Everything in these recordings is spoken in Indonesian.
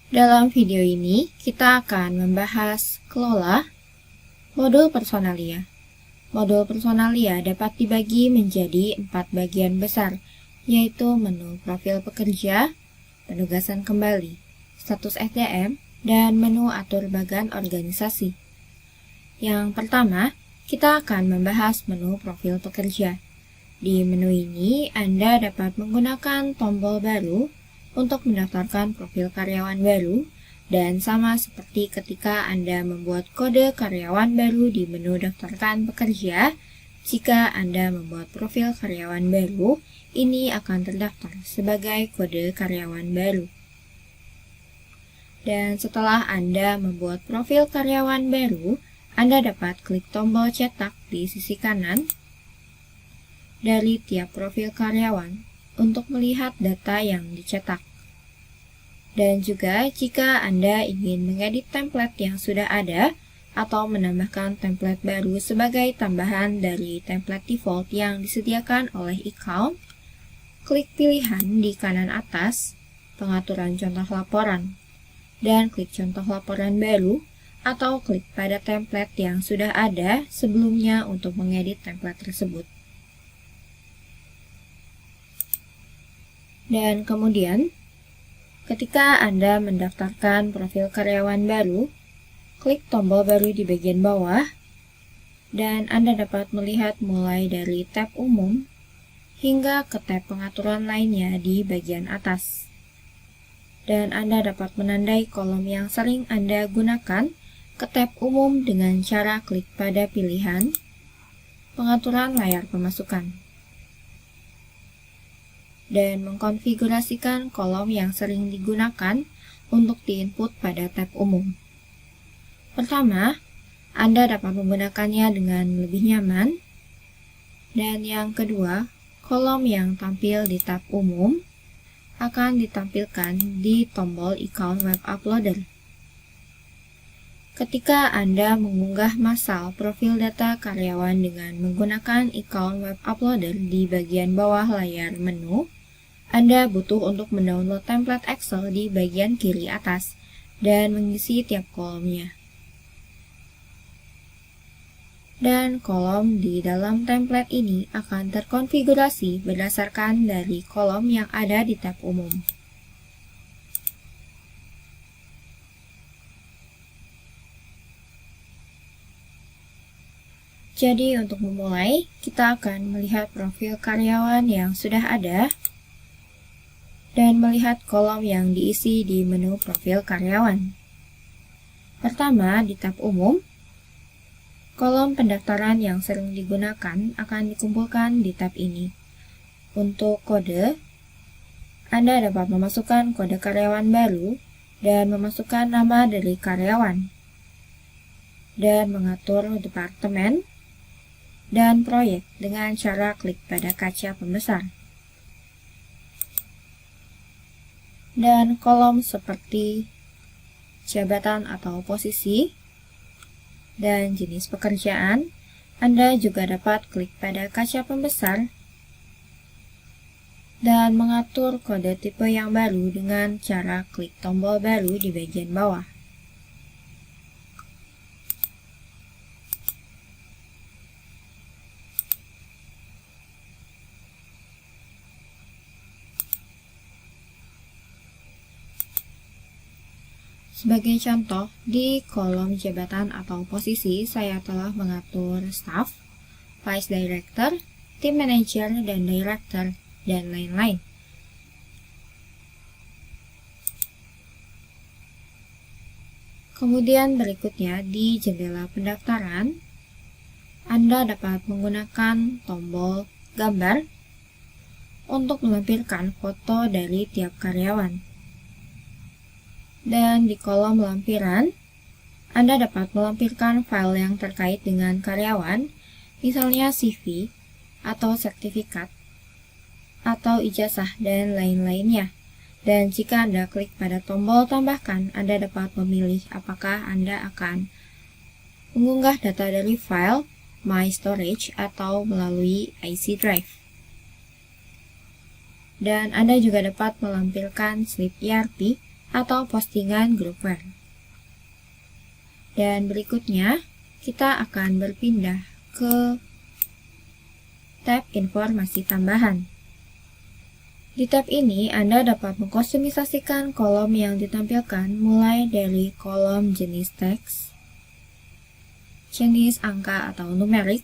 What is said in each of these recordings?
Dalam video ini, kita akan membahas kelola modul personalia. Modul personalia dapat dibagi menjadi 4 bagian besar, yaitu menu profil pekerja, penugasan kembali, status SDM, dan menu atur bagan organisasi. Yang pertama, kita akan membahas menu profil pekerja. Di menu ini, Anda dapat menggunakan tombol baru untuk mendaftarkan profil karyawan baru, dan sama seperti ketika Anda membuat kode karyawan baru di menu daftarkan pekerja, jika Anda membuat profil karyawan baru, ini akan terdaftar sebagai kode karyawan baru. Dan setelah Anda membuat profil karyawan baru, Anda dapat klik tombol cetak di sisi kanan dari tiap profil karyawan untuk melihat data yang dicetak. Dan juga jika Anda ingin mengedit template yang sudah ada atau menambahkan template baru sebagai tambahan dari template default yang disediakan oleh account, klik pilihan di kanan atas, pengaturan contoh laporan, dan klik contoh laporan baru, atau klik pada template yang sudah ada sebelumnya untuk mengedit template tersebut. Dan kemudian, ketika Anda mendaftarkan profil karyawan baru, klik tombol baru di bagian bawah, dan Anda dapat melihat mulai dari tab umum hingga ke tab pengaturan lainnya di bagian atas. Dan Anda dapat menandai kolom yang sering Anda gunakan ke tab umum dengan cara klik pada pilihan pengaturan layar pemasukan, dan mengkonfigurasikan kolom yang sering digunakan untuk diinput pada tab umum. Pertama, Anda dapat menggunakannya dengan lebih nyaman, dan yang kedua, kolom yang tampil di tab umum akan ditampilkan di tombol icon web uploader. Ketika Anda mengunggah massal profil data karyawan dengan menggunakan icon web uploader di bagian bawah layar menu, Anda butuh untuk mendownload template Excel di bagian kiri atas dan mengisi tiap kolomnya. Dan kolom di dalam template ini akan terkonfigurasi berdasarkan dari kolom yang ada di tab umum. Jadi untuk memulai, kita akan melihat profil karyawan yang sudah ada dan melihat kolom yang diisi di menu profil karyawan. Pertama, di tab umum, kolom pendaftaran yang sering digunakan akan dikumpulkan di tab ini. Untuk kode, Anda dapat memasukkan kode karyawan baru dan memasukkan nama dari karyawan, dan mengatur departemen dan proyek dengan cara klik pada kaca pembesar. Dan kolom seperti jabatan atau posisi dan jenis pekerjaan, Anda juga dapat klik pada kaca pembesar dan mengatur kode tipe yang baru dengan cara klik tombol baru di bagian bawah. Sebagai contoh, di kolom jabatan atau posisi, saya telah mengatur staff, vice director, team manager, dan director, dan lain-lain. Kemudian berikutnya, di jendela pendaftaran, Anda dapat menggunakan tombol gambar untuk melampirkan foto dari tiap karyawan. Dan di kolom lampiran, Anda dapat melampirkan file yang terkait dengan karyawan, misalnya CV, atau sertifikat, atau ijazah, dan lain-lainnya. Dan jika Anda klik pada tombol tambahkan, Anda dapat memilih apakah Anda akan mengunggah data dari file My Storage atau melalui IC Drive. Dan Anda juga dapat melampirkan slip ERP atau postingan Groupware. Dan berikutnya, kita akan berpindah ke tab informasi tambahan. Di tab ini, Anda dapat mengkustomisasikan kolom yang ditampilkan mulai dari kolom jenis teks, jenis angka atau numerik,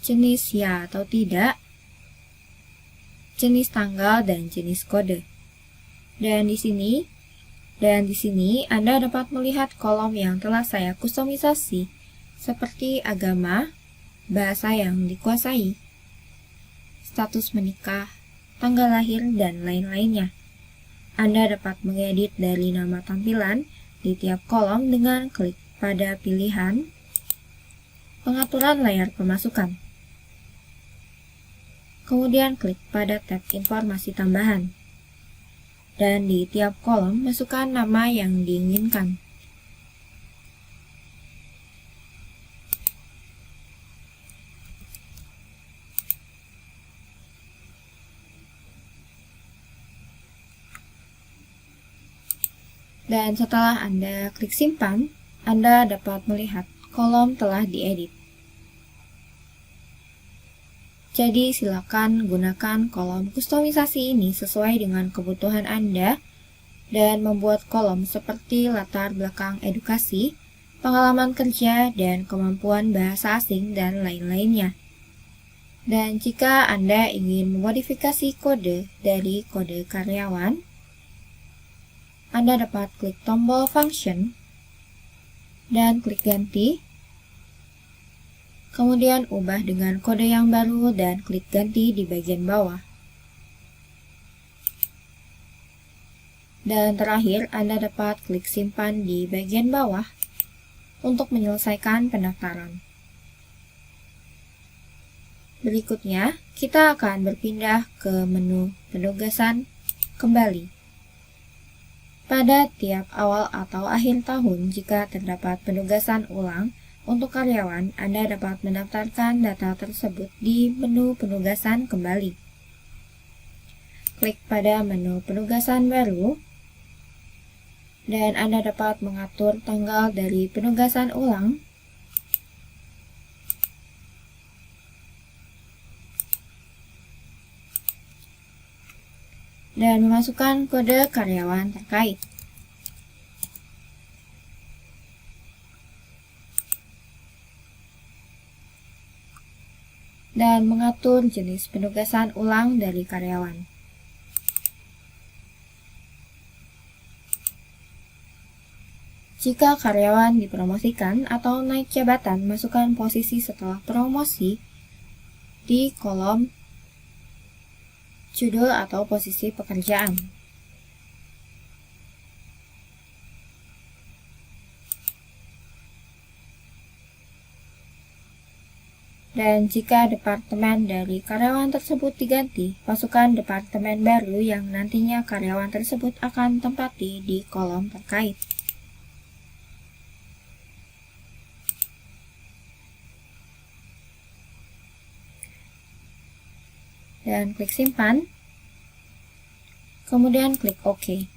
jenis ya atau tidak, jenis tanggal, dan jenis kode. Dan di sini Anda dapat melihat kolom yang telah saya kustomisasi seperti agama, bahasa yang dikuasai, status menikah, tanggal lahir, dan lain-lainnya. Anda dapat mengedit dari nama tampilan di tiap kolom dengan klik pada pilihan pengaturan layar pemasukan. Kemudian klik pada tab informasi tambahan. Dan di tiap kolom masukkan nama yang diinginkan. Dan setelah Anda klik simpan, Anda dapat melihat kolom telah diedit. Jadi silakan gunakan kolom kustomisasi ini sesuai dengan kebutuhan Anda dan membuat kolom seperti latar belakang edukasi, pengalaman kerja, dan kemampuan bahasa asing, dan lain-lainnya. Dan jika Anda ingin memodifikasi kode dari kode karyawan, Anda dapat klik tombol function dan klik ganti, kemudian ubah dengan kode yang baru dan klik ganti di bagian bawah. Dan terakhir, Anda dapat klik simpan di bagian bawah untuk menyelesaikan pendaftaran. Berikutnya, kita akan berpindah ke menu penugasan kembali. Pada tiap awal atau akhir tahun, jika terdapat penugasan ulang untuk karyawan, Anda dapat mendaftarkan data tersebut di menu penugasan kembali. Klik pada menu penugasan baru, dan Anda dapat mengatur tanggal dari penugasan ulang, dan memasukkan kode karyawan terkait. Dan mengatur jenis penugasan ulang dari karyawan. Jika karyawan dipromosikan atau naik jabatan, masukkan posisi setelah promosi di kolom judul atau posisi pekerjaan. Dan jika departemen dari karyawan tersebut diganti, masukkan departemen baru yang nantinya karyawan tersebut akan tempati di kolom terkait. Dan klik simpan, kemudian klik OK.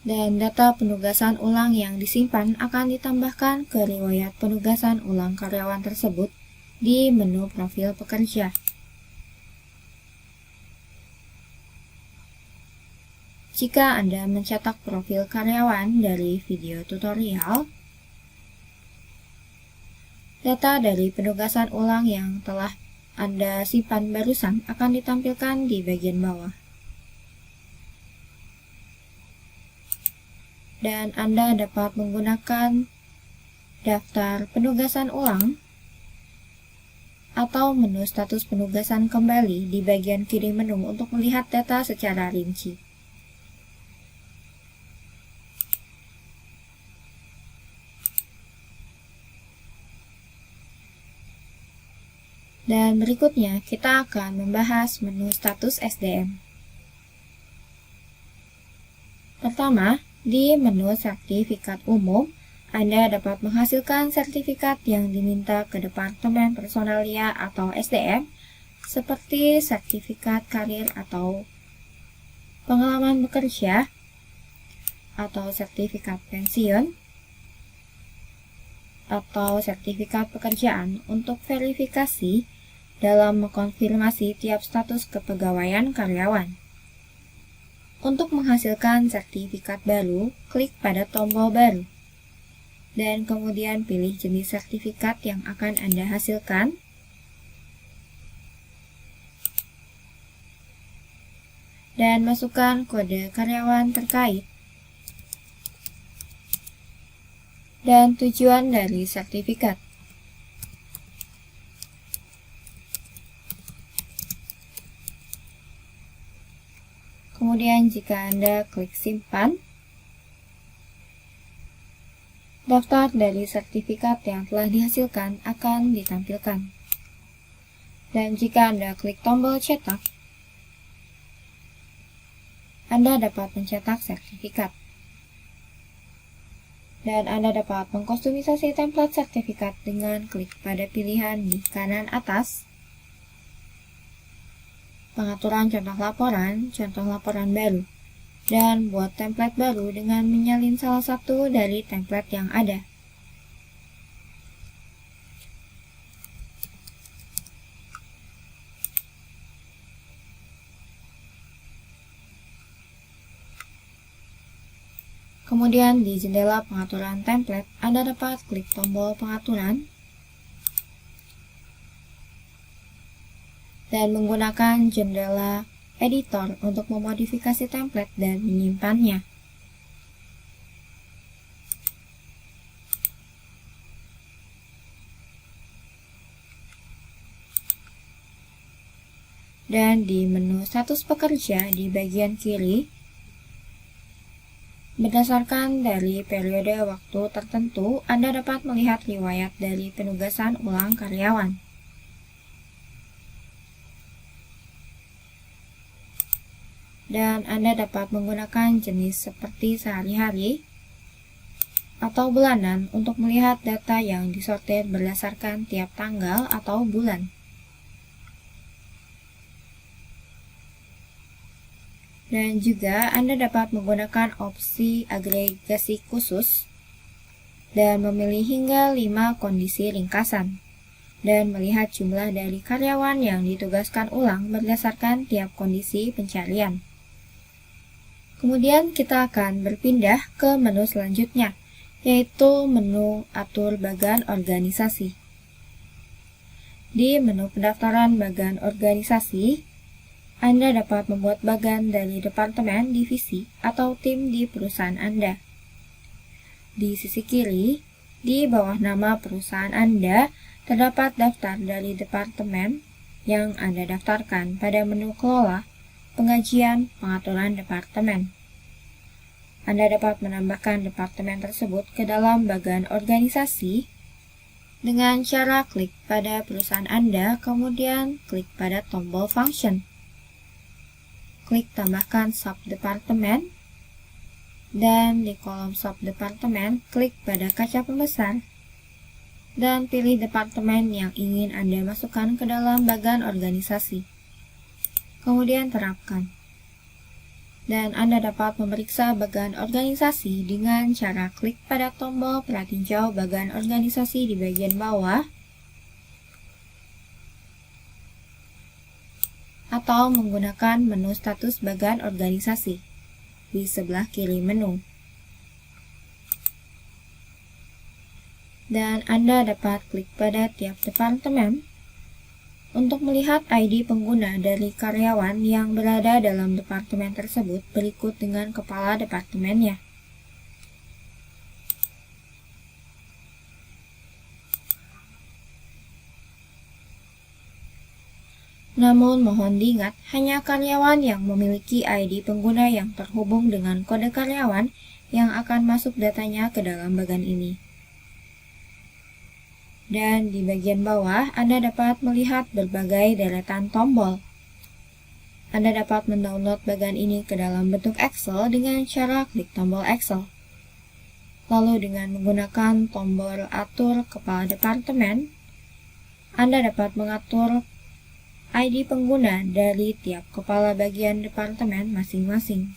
Dan data penugasan ulang yang disimpan akan ditambahkan ke riwayat penugasan ulang karyawan tersebut di menu profil pekerja. Jika Anda mencetak profil karyawan dari video tutorial, data dari penugasan ulang yang telah Anda simpan barusan akan ditampilkan di bagian bawah. Dan Anda dapat menggunakan daftar penugasan ulang atau menu status penugasan kembali di bagian kiri menu untuk melihat data secara rinci. Dan berikutnya, kita akan membahas menu status SDM. Pertama, di menu sertifikat umum, Anda dapat menghasilkan sertifikat yang diminta ke Departemen Personalia atau SDM, seperti sertifikat karir atau pengalaman bekerja, atau sertifikat pensiun atau sertifikat pekerjaan untuk verifikasi dalam mengkonfirmasi tiap status kepegawaian karyawan. Untuk menghasilkan sertifikat baru, klik pada tombol baru, dan kemudian pilih jenis sertifikat yang akan Anda hasilkan, dan masukkan kode karyawan terkait dan tujuan dari sertifikat. Kemudian jika Anda klik simpan, daftar dari sertifikat yang telah dihasilkan akan ditampilkan. Dan jika Anda klik tombol cetak, Anda dapat mencetak sertifikat. Dan Anda dapat mengkustomisasi template sertifikat dengan klik pada pilihan di kanan atas, pengaturan contoh laporan baru, dan buat template baru dengan menyalin salah satu dari template yang ada. Kemudian di jendela pengaturan template, Anda dapat klik tombol pengaturan dan menggunakan jendela editor untuk memodifikasi template dan menyimpannya. Dan di menu status pekerja di bagian kiri, berdasarkan dari periode waktu tertentu, Anda dapat melihat riwayat dari penugasan ulang karyawan. Dan Anda dapat menggunakan jenis seperti sehari-hari atau bulanan untuk melihat data yang disortir berdasarkan tiap tanggal atau bulan. Dan juga Anda dapat menggunakan opsi agregasi khusus dan memilih hingga 5 kondisi ringkasan dan melihat jumlah dari karyawan yang ditugaskan ulang berdasarkan tiap kondisi pencarian. Kemudian kita akan berpindah ke menu selanjutnya, yaitu menu atur bagan organisasi. Di menu pendaftaran bagan organisasi, Anda dapat membuat bagan dari departemen, divisi, atau tim di perusahaan Anda. Di sisi kiri, di bawah nama perusahaan Anda, terdapat daftar dari departemen yang Anda daftarkan pada menu kelola, pengajian, pengaturan departemen. Anda dapat menambahkan departemen tersebut ke dalam bagan organisasi dengan cara klik pada perusahaan Anda, kemudian klik pada tombol function. Klik tambahkan sub-departemen, dan di kolom sub-departemen, klik pada kaca pembesar, dan pilih departemen yang ingin Anda masukkan ke dalam bagan organisasi. Kemudian terapkan. Dan Anda dapat memeriksa bagan organisasi dengan cara klik pada tombol peratinjau bagan organisasi di bagian bawah, atau menggunakan menu status bagan organisasi di sebelah kiri menu. Dan Anda dapat klik pada tiap departemen untuk melihat ID pengguna dari karyawan yang berada dalam departemen tersebut berikut dengan kepala departemennya. Namun mohon diingat, hanya karyawan yang memiliki ID pengguna yang terhubung dengan kode karyawan yang akan masuk datanya ke dalam bagan ini. Dan di bagian bawah, Anda dapat melihat berbagai deretan tombol. Anda dapat mendownload bagan ini ke dalam bentuk Excel dengan cara klik tombol Excel. Lalu dengan menggunakan tombol atur kepala departemen, Anda dapat mengatur ID pengguna dari tiap kepala bagian departemen masing-masing.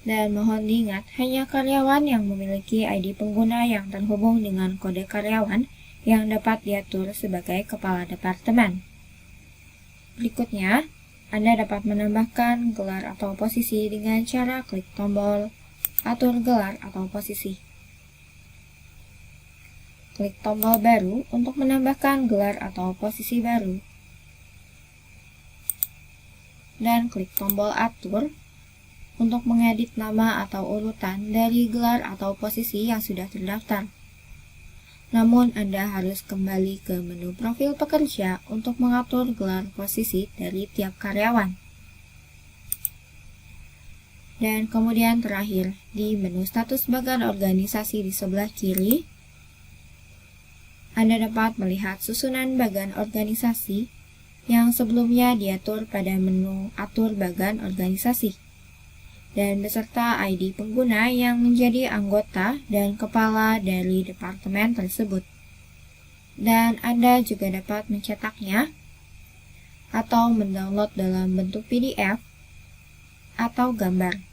Dan mohon diingat, hanya karyawan yang memiliki ID pengguna yang terhubung dengan kode karyawan yang dapat diatur sebagai kepala departemen. Berikutnya, Anda dapat menambahkan gelar atau posisi dengan cara klik tombol Atur gelar atau posisi. Klik tombol baru untuk menambahkan gelar atau posisi baru. Dan klik tombol Atur untuk mengedit nama atau urutan dari gelar atau posisi yang sudah terdaftar. Namun, Anda harus kembali ke menu profil pekerja untuk mengatur gelar posisi dari tiap karyawan. Dan kemudian terakhir, di menu status bagan organisasi di sebelah kiri, Anda dapat melihat susunan bagan organisasi yang sebelumnya diatur pada menu Atur Bagan Organisasi, dan beserta ID pengguna yang menjadi anggota dan kepala dari departemen tersebut. Dan Anda juga dapat mencetaknya atau mendownload dalam bentuk PDF atau gambar.